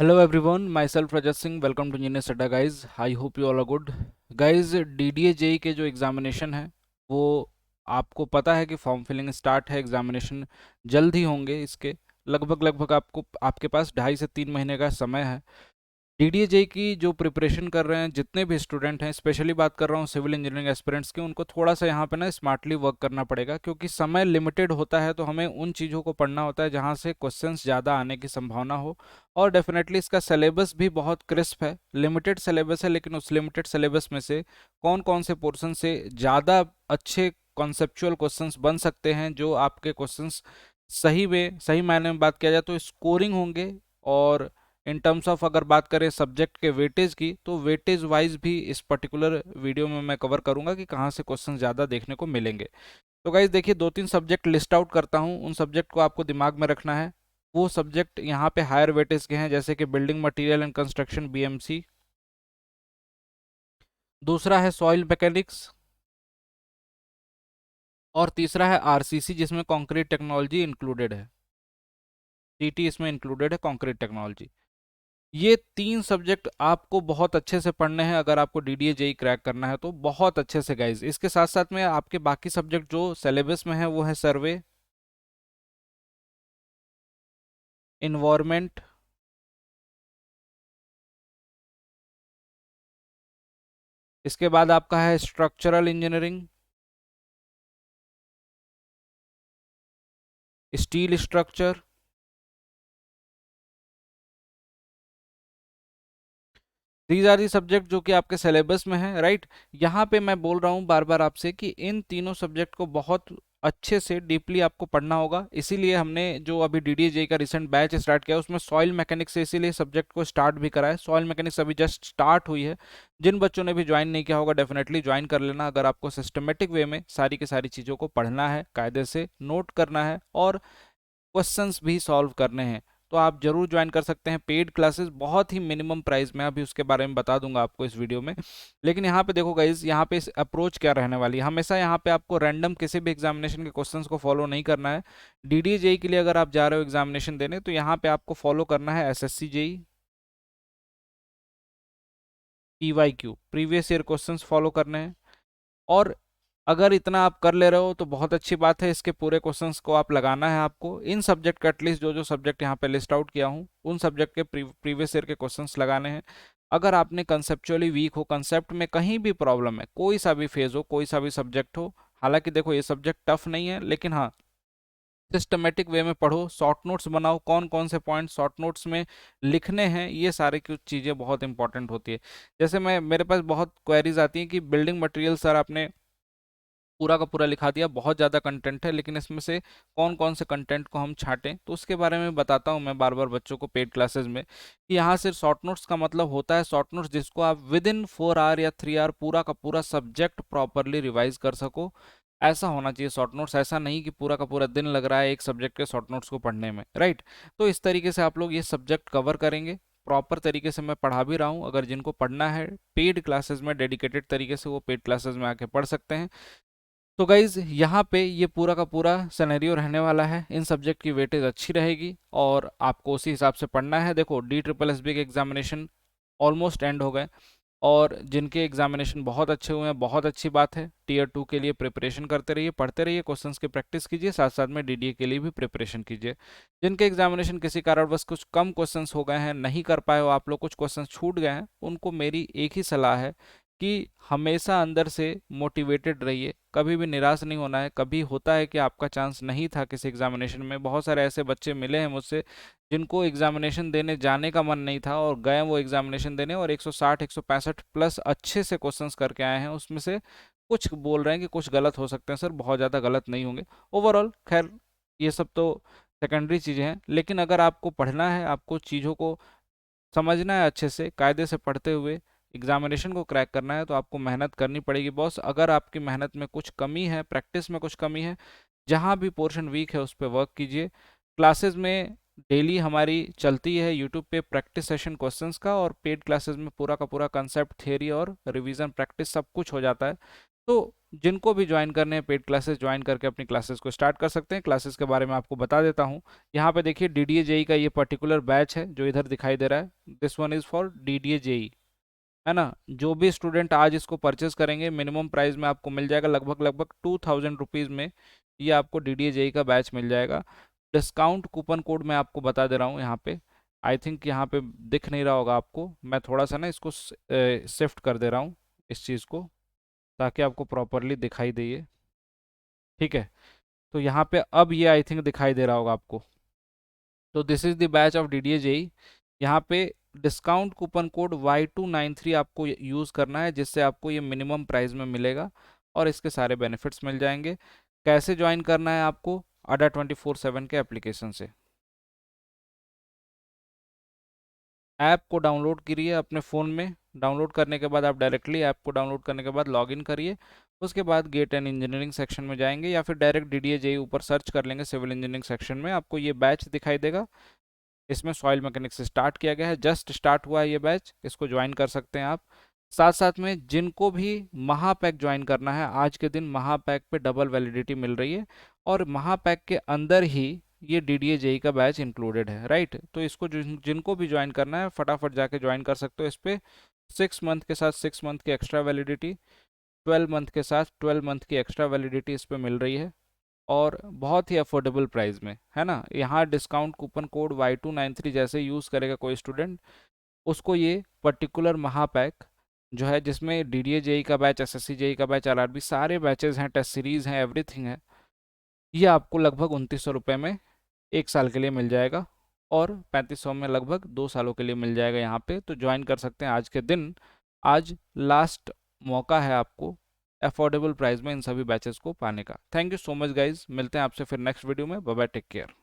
Hello everyone, myself Rajat Singh. Welcome to Genius Adda guys. I hope you all are good. Guys, DDA JE के जो examination है वो आपको पता है कि फॉर्म फिलिंग स्टार्ट है, एग्जामिनेशन जल्द ही होंगे इसके। लगभग लगभग आपको आपके पास 2.5 से 3 महीने का समय है। डीडीए की जो प्रिपरेशन कर रहे हैं जितने भी स्टूडेंट हैं, स्पेशली बात कर रहा हूँ सिविल इंजीनियरिंग एस्पिरेंट्स की, उनको थोड़ा सा यहाँ पे ना स्मार्टली वर्क करना पड़ेगा, क्योंकि समय लिमिटेड होता है। तो हमें उन चीज़ों को पढ़ना होता है जहाँ से क्वेश्चंस ज़्यादा आने की संभावना हो। और डेफिनेटली इसका सिलेबस भी बहुत क्रिस्प है, लिमिटेड सिलेबस है, लेकिन उस लिमिटेड सिलेबस में से कौन कौन से पोर्शन से ज़्यादा अच्छे कॉन्सेप्चुअल क्वेश्चंस बन सकते हैं, जो आपके क्वेश्चंस सही में, सही मायने में बात किया जाए तो स्कोरिंग होंगे। और इन टर्म्स ऑफ अगर बात करें सब्जेक्ट के वेटेज की, तो वेटेज वाइज भी इस पर्टिकुलर वीडियो में मैं कवर करूंगा कि कहाँ से क्वेश्चन ज़्यादा देखने को मिलेंगे। तो गाइज देखिए, 2-3 सब्जेक्ट लिस्ट आउट करता हूँ, उन सब्जेक्ट को आपको दिमाग में रखना है। वो सब्जेक्ट यहाँ पे हायर वेटेज के हैं, जैसे कि building material and construction BMC, दूसरा है सॉइल मैकेनिक्स, और तीसरा है आरसीसी जिसमें कंक्रीट टेक्नोलॉजी इंक्लूडेड है। सीटी इसमें इंक्लूडेड है, कंक्रीट टेक्नोलॉजी। ये 3 सब्जेक्ट आपको बहुत अच्छे से पढ़ने हैं अगर आपको डीडीए जेई क्रैक करना है तो, बहुत अच्छे से गाइज। इसके साथ साथ में आपके बाकी सब्जेक्ट जो सिलेबस में है वो है सर्वे, इन्वायरमेंट, इसके बाद आपका है structural engineering, steel structure. These are the subject जो कि आपके सिलेबस में है, राइट। यहाँ पे मैं बोल रहा हूँ बार बार आपसे कि इन तीनों सब्जेक्ट को बहुत अच्छे से डीपली आपको पढ़ना होगा। इसीलिए हमने जो अभी डीडीए का रिसेंट बैच स्टार्ट किया उसमें सॉइल मैकेनिक्स से इसीलिए सब्जेक्ट को स्टार्ट भी करा है। सॉइल मैकेनिक्स अभी जस्ट स्टार्ट हुई है। जिन बच्चों ने भी ज्वाइन नहीं किया होगा डेफिनेटली ज्वाइन कर लेना, अगर आपको सिस्टमेटिक वे में सारी की सारी चीज़ों को पढ़ना है, कायदे से नोट करना है और क्वेश्चंस भी सॉल्व करने हैं, तो आप जरूर ज्वाइन कर सकते हैं। पेड क्लासेस बहुत ही मिनिमम प्राइस में, अभी उसके बारे में बता दूंगा आपको इस वीडियो में। लेकिन यहाँ पे देखो गाइज, यहाँ पे इस अप्रोच क्या रहने वाली है, हमेशा यहाँ पे आपको रैंडम किसी भी एग्जामिनेशन के क्वेश्चंस को फॉलो नहीं करना है। डीडीए जेई के लिए अगर आप जा रहे हो एग्जामिनेशन देने, तो यहाँ पे आपको फॉलो करना है SSC JE, PYQ, previous year questions follow करने हैं। और अगर इतना आप कर ले रहे हो तो बहुत अच्छी बात है, इसके पूरे क्वेश्चंस को आप लगाना है आपको। इन सब्जेक्ट का एटलीस्ट जो जो सब्जेक्ट यहाँ पे लिस्ट आउट किया हूँ उन सब्जेक्ट के प्रीवियस ईयर के क्वेश्चंस लगाने हैं। अगर आपने कंसेप्चुअली वीक हो, कंसेप्ट में कहीं भी प्रॉब्लम है, कोई सा भी फेज हो, कोई सा भी सब्जेक्ट हो, हालांकि देखो ये सब्जेक्ट टफ नहीं है, लेकिन हाँ सिस्टमेटिक वे में पढ़ो, शॉर्ट नोट्स बनाओ, कौन कौन से पॉइंट शॉर्ट नोट्स में लिखने हैं, ये सारी कुछ चीज़ें बहुत इंपॉर्टेंट होती है। जैसे मैं, मेरे पास बहुत क्वेरीज आती हैं कि बिल्डिंग मटेरियल सर आपने पूरा का पूरा लिखा दिया, बहुत ज़्यादा कंटेंट है, लेकिन इसमें से कौन कौन से कंटेंट को हम छांटें। तो उसके बारे में बताता हूँ मैं बार बार बच्चों को पेड क्लासेस में कि यहाँ से शॉर्ट नोट्स का मतलब होता है शॉर्ट नोट्स जिसको आप विद इन 4 आवर या 3 आवर पूरा का पूरा सब्जेक्ट प्रॉपरली रिवाइज कर सको। ऐसा होना चाहिए शॉर्ट नोट्स, ऐसा नहीं कि पूरा का पूरा दिन लग रहा है एक सब्जेक्ट के शॉर्ट नोट्स को पढ़ने में, राइट। तो इस तरीके से आप लोग ये सब्जेक्ट कवर करेंगे। प्रॉपर तरीके से मैं पढ़ा भी रहा हूँ, अगर जिनको पढ़ना है पेड क्लासेस में डेडिकेटेड तरीके से, वो पेड क्लासेस में आके पढ़ सकते हैं। तो गाइज यहाँ पे ये पूरा का पूरा सिनेरियो रहने वाला है, इन सब्जेक्ट की वेटेज अच्छी रहेगी और आपको उसी हिसाब से पढ़ना है। देखो डी ट्रिपल एस बी के एग्जामिनेशन ऑलमोस्ट एंड हो गए, और जिनके एग्जामिनेशन बहुत अच्छे हुए हैं, बहुत अच्छी बात है। टीयर 2 के लिए प्रिपरेशन करते रहिए, पढ़ते रहिए, क्वेश्चंस की प्रैक्टिस कीजिए, साथ साथ में डीडीए के लिए भी प्रिपरेशन कीजिए। जिनके एग्जामिनेशन किसी कारणवश कुछ कम क्वेश्चंस हो गए हैं, नहीं कर पाए हो आप लोग, कुछ क्वेश्चंस छूट गए हैं, उनको मेरी एक ही सलाह है कि हमेशा अंदर से मोटिवेटेड रहिए, कभी भी निराश नहीं होना है। कभी होता है कि आपका चांस नहीं था किसी एग्जामिनेशन में, बहुत सारे ऐसे बच्चे मिले हैं मुझसे जिनको एग्जामिनेशन देने जाने का मन नहीं था और गए वो एग्जामिनेशन देने, और 160 165 प्लस अच्छे से क्वेश्चंस करके आए हैं। उसमें से कुछ बोल रहे हैं कि कुछ गलत हो सकते हैं सर, बहुत ज़्यादा गलत नहीं होंगे। ओवरऑल खैर ये सब तो सेकेंडरी चीज़ें हैं, लेकिन अगर आपको पढ़ना है, आपको चीज़ों को समझना है, अच्छे से कायदे से पढ़ते हुए एग्जामिनेशन को क्रैक करना है, तो आपको मेहनत करनी पड़ेगी बॉस। अगर आपकी मेहनत में कुछ कमी है, प्रैक्टिस में कुछ कमी है, जहाँ भी पोर्शन वीक है उस पर वर्क कीजिए। क्लासेस में डेली हमारी चलती है यूट्यूब पे प्रैक्टिस सेशन क्वेश्चंस का, और पेड क्लासेस में पूरा का पूरा कंसेप्ट, थियरी और रिवीजन प्रैक्टिस सब कुछ हो जाता है। तो जिनको भी ज्वाइन करने हैं पेड क्लासेस ज्वाइन करके अपनी क्लासेस को स्टार्ट कर सकते हैं। क्लासेस के बारे में आपको बता देता हूँ। यहाँ पे देखिए DDA जेई का ये पर्टिकुलर बैच है जो इधर दिखाई दे रहा है, this one is for DDA JE, है ना। जो भी स्टूडेंट आज इसको परचेज करेंगे मिनिमम प्राइस में आपको मिल जाएगा लगभग लगभग 2000 रुपीज़ में, ये आपको DDA जेई का बैच मिल जाएगा। डिस्काउंट कूपन कोड मैं आपको बता दे रहा हूँ यहाँ पे, आई थिंक यहाँ पे दिख नहीं रहा होगा आपको, मैं थोड़ा सा ना इसको शिफ्ट कर दे रहा हूँ इस चीज़ को, ताकि आपको प्रॉपरली दिखाई दे ये, ठीक है। तो यहाँ पे अब ये आई थिंक दिखाई दे रहा होगा आपको। तो this is the batch of DDA JE. यहाँ पे डिस्काउंट कूपन कोड Y293 आपको यूज़ करना है, जिससे आपको ये मिनिमम प्राइस में मिलेगा और इसके सारे बेनिफिट्स मिल जाएंगे। कैसे ज्वाइन करना है आपको? अडा 24/7 के एप्लीकेशन से ऐप को डाउनलोड करिए अपने फ़ोन में। डाउनलोड करने के बाद आप डायरेक्टली ऐप को डाउनलोड करने के बाद लॉगिन करिए। उसके बाद गेट एंड इंजीनियरिंग सेक्शन में जाएंगे या फिर डायरेक्ट DDA जेई ऊपर सर्च कर लेंगे, सिविल इंजीनियरिंग सेक्शन में आपको ये बैच दिखाई देगा। इसमें सॉइल मैकेनिक्स से स्टार्ट किया गया है, जस्ट स्टार्ट हुआ है ये बैच, इसको ज्वाइन कर सकते हैं आप। साथ साथ में जिनको भी महापैक ज्वाइन करना है, आज के दिन महापैक पे डबल वैलिडिटी मिल रही है और महापैक के अंदर ही ये DDA जेई का बैच इंक्लूडेड है, राइट। तो इसको जिनको भी ज्वाइन करना है फटाफट जाके ज्वाइन कर सकते हो इस पे। 6 मंथ के साथ 6 मंथ की एक्स्ट्रा वैलिडिटी, 12 मंथ के साथ 12 मंथ की एक्स्ट्रा वैलिडिटी इस पे मिल रही है और बहुत ही अफोर्डेबल प्राइस में, है ना। यहाँ डिस्काउंट कूपन कोड Y293 जैसे यूज़ करेगा कोई स्टूडेंट, उसको ये पर्टिकुलर महापैक जो है, जिसमें DDA जेई का बैच, SSC जेई का बैच, LRB सारे बैचेज हैं, टेस्ट सीरीज़ हैं, एवरीथिंग है, ये आपको लगभग 2900 रुपये में 1 साल के लिए मिल जाएगा और 3500 में लगभग 2 सालों के लिए मिल जाएगा यहाँ पे। तो ज्वाइन कर सकते हैं आज के दिन, आज लास्ट मौका है आपको अफोर्डेबल प्राइस में इन सभी बैचेस को पाने का। Thank you so much guys, मिलते हैं आपसे फिर नेक्स्ट वीडियो में। Bye bye, take care.